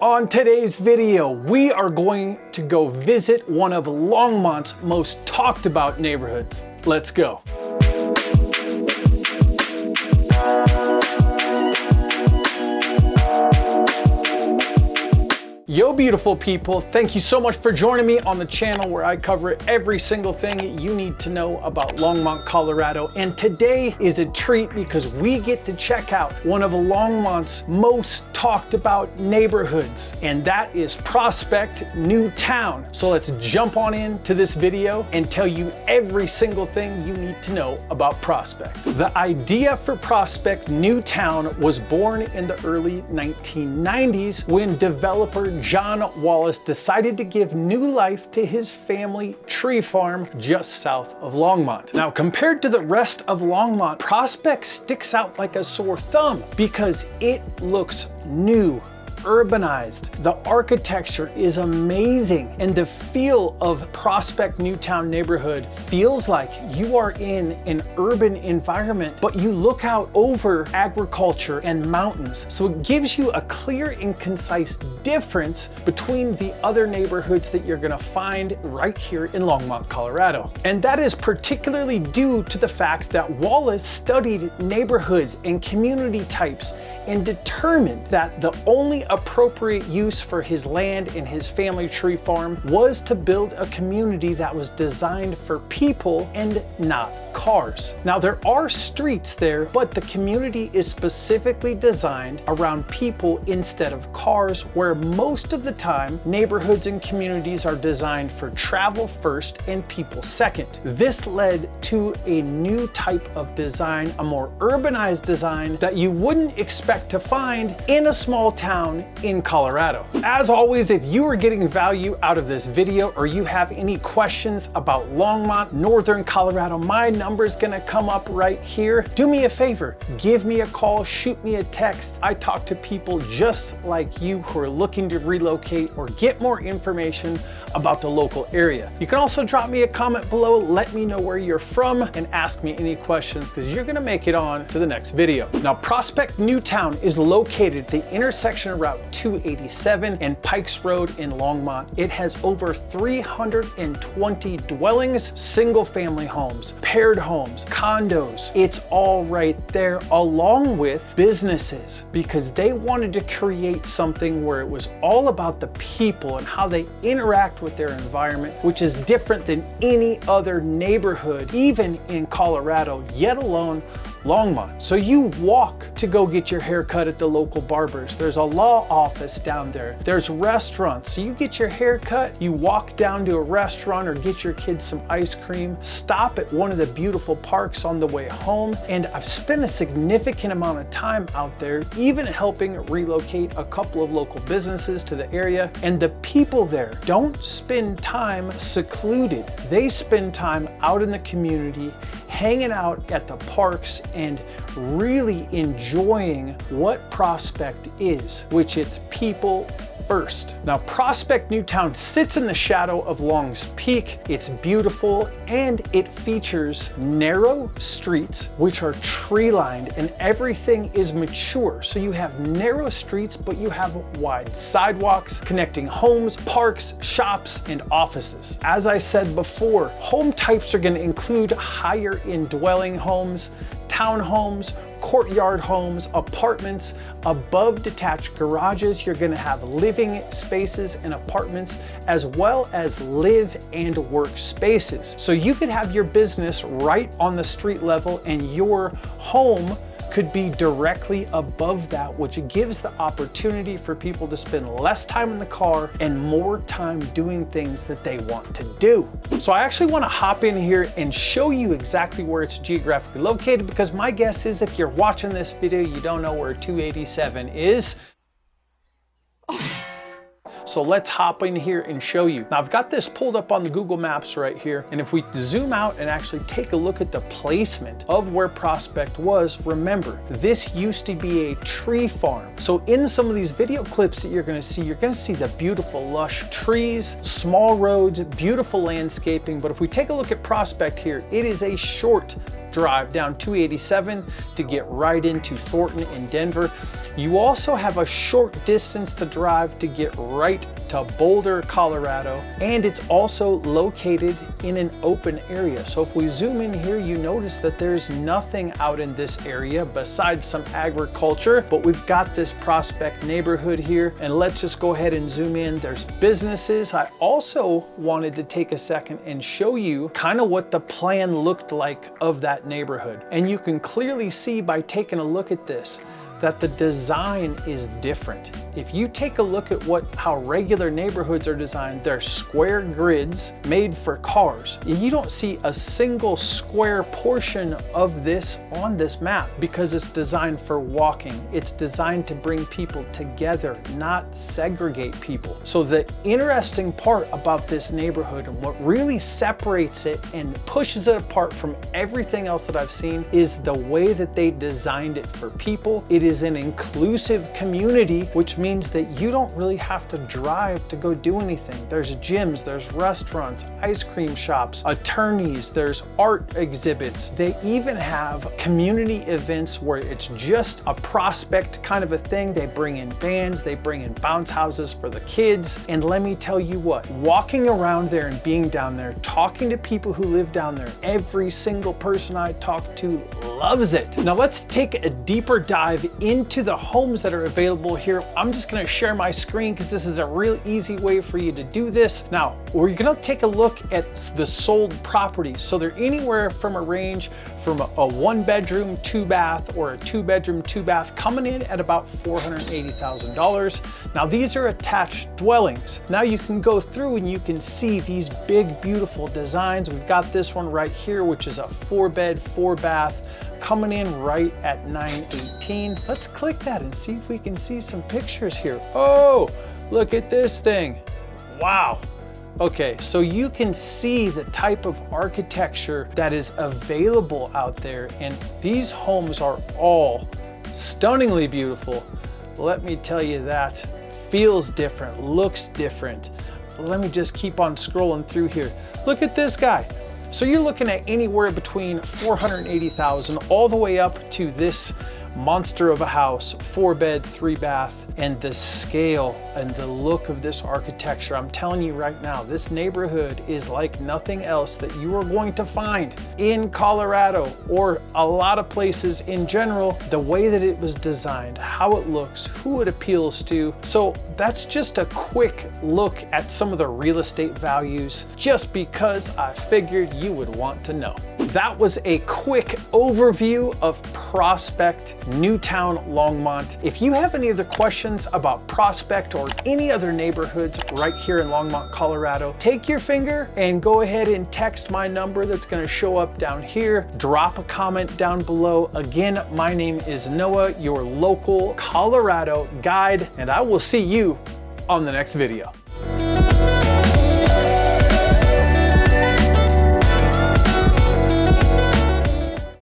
On today's video, we are going to go visit one of Longmont's most talked about neighborhoods. Let's go. Yo beautiful people, thank you so much for joining me on the channel where I cover every single thing you need to know about Longmont, Colorado. And today is a treat because we get to check out one of Longmont's most talked about neighborhoods, and that is Prospect New Town. So let's jump on into this video and tell you every single thing you need to know about Prospect. The idea for Prospect New Town was born in the early 1990s when developer John Wallace decided to give new life to his family tree farm just south of Longmont. Now, compared to the rest of Longmont, Prospect sticks out like a sore thumb because it looks new, urbanized. The architecture is amazing, and the feel of Prospect Newtown neighborhood feels like you are in an urban environment, but you look out over agriculture and mountains. So it gives you a clear and concise difference between the other neighborhoods that you're gonna find right here in Longmont, Colorado. And that is particularly due to the fact that Wallace studied neighborhoods and community types and determined that the only appropriate use for his land and his family tree farm was to build a community that was designed for people and not cars. Now, there are streets there, but the community is specifically designed around people instead of cars, where most of the time neighborhoods and communities are designed for travel first and people second. This led to a new type of design, a more urbanized design that you wouldn't expect to find in a small town in Colorado. As always, if you are getting value out of this video or you have any questions about Longmont, Northern Colorado, my number is gonna come up right here. Do me a favor, give me a call, shoot me a text. I talk to people just like you who are looking to relocate or get more information about the local area. You can also drop me a comment below, let me know where you're from, and ask me any questions because you're gonna make it on to the next video. Now, Prospect Newtown is located at the intersection of Route 287 and Pikes Road in Longmont. It has over 320 dwellings, single family homes, paired homes, condos. It's all right there, along with businesses, because they wanted to create something where it was all about the people and how they interact with their environment, which is different than any other neighborhood, even in Colorado, yet alone Longmont. So you walk to go get your hair cut at the local barbers. There's a law office down there. There's restaurants. So you get your hair cut, you walk down to a restaurant or get your kids some ice cream, stop at one of the beautiful parks on the way home. And I've spent a significant amount of time out there, even helping relocate a couple of local businesses to the area. And the people there don't spend time secluded. They spend time out in the community, hanging out at the parks and really enjoying what Prospect is, which it's people first. Now, Prospect Newtown sits in the shadow of Long's Peak. It's beautiful and it features narrow streets which are tree lined, and everything is mature. So you have narrow streets, but you have wide sidewalks connecting homes, parks, shops, and offices. As I said before, home types are going to include higher indwelling homes, townhomes, courtyard homes, apartments. Above detached garages, you're going to have living spaces and apartments, as well as live and work spaces. So you could have your business right on the street level and your home could be directly above that, which gives the opportunity for people to spend less time in the car and more time doing things that they want to do. So I actually want to hop in here and show you exactly where it's geographically located, because my guess is if you're watching this video, you don't know where 287 is. So let's hop in here and show you. Now, I've got this pulled up on the Google Maps right here. And if we zoom out and actually take a look at the placement of where Prospect was, remember, this used to be a tree farm. So in some of these video clips that you're gonna see the beautiful lush trees, small roads, beautiful landscaping. But if we take a look at Prospect here, it is a short drive down 287 to get right into Thornton in Denver. You also have a short distance to drive to get right to Boulder, Colorado, and it's also located in an open area. So if we zoom in here, you notice that there's nothing out in this area besides some agriculture, but we've got this Prospect neighborhood here, and let's just go ahead and zoom in. There's businesses. I also wanted to take a second and show you kind of what the plan looked like of that neighborhood. And you can clearly see by taking a look at this that the design is different. If you take a look at how regular neighborhoods are designed, they're square grids made for cars. You don't see a single square portion of this on this map because it's designed for walking. It's designed to bring people together, not segregate people. So the interesting part about this neighborhood and what really separates it and pushes it apart from everything else that I've seen is the way that they designed it for people. It is an inclusive community, which means that you don't really have to drive to go do anything. There's gyms, there's restaurants, ice cream shops, attorneys, there's art exhibits. They even have community events where it's just a Prospect kind of a thing. They bring in bands, they bring in bounce houses for the kids. And let me tell you what, walking around there and being down there, talking to people who live down there, every single person I talk to loves it. Now let's take a deeper dive into the homes that are available here. I'm just gonna share my screen because this is a real easy way for you to do this. Now, we're gonna take a look at the sold properties. So they're anywhere from a range from a 1-bedroom, 2-bath, or a 2-bedroom, 2-bath, coming in at about $480,000. Now these are attached dwellings. Now you can go through and you can see these big, beautiful designs. We've got this one right here, which is a 4-bed, 4-bath, coming in right at $918,000. Let's click that and see if we can see some pictures here. Oh, look at this thing. Wow. Okay, so you can see the type of architecture that is available out there, and these homes are all stunningly beautiful. Let me tell you that. Feels different, looks different. Let me just keep on scrolling through here. Look at this guy. So you're looking at anywhere between $480,000 all the way up to this monster of a house, 4-bed, 3-bath, and the scale and the look of this architecture. I'm telling you right now, this neighborhood is like nothing else that you are going to find in Colorado or a lot of places in general. The way that it was designed, how it looks, who it appeals to. So that's just a quick look at some of the real estate values, just because I figured you would want to know. That was a quick overview of Prospect, Newtown, Longmont. If you have any other questions about Prospect or any other neighborhoods right here in Longmont, Colorado, take your finger and go ahead and text my number that's going to show up down here. Drop a comment down below. Again, my name is Noah, your local Colorado guide, and I will see you on the next video.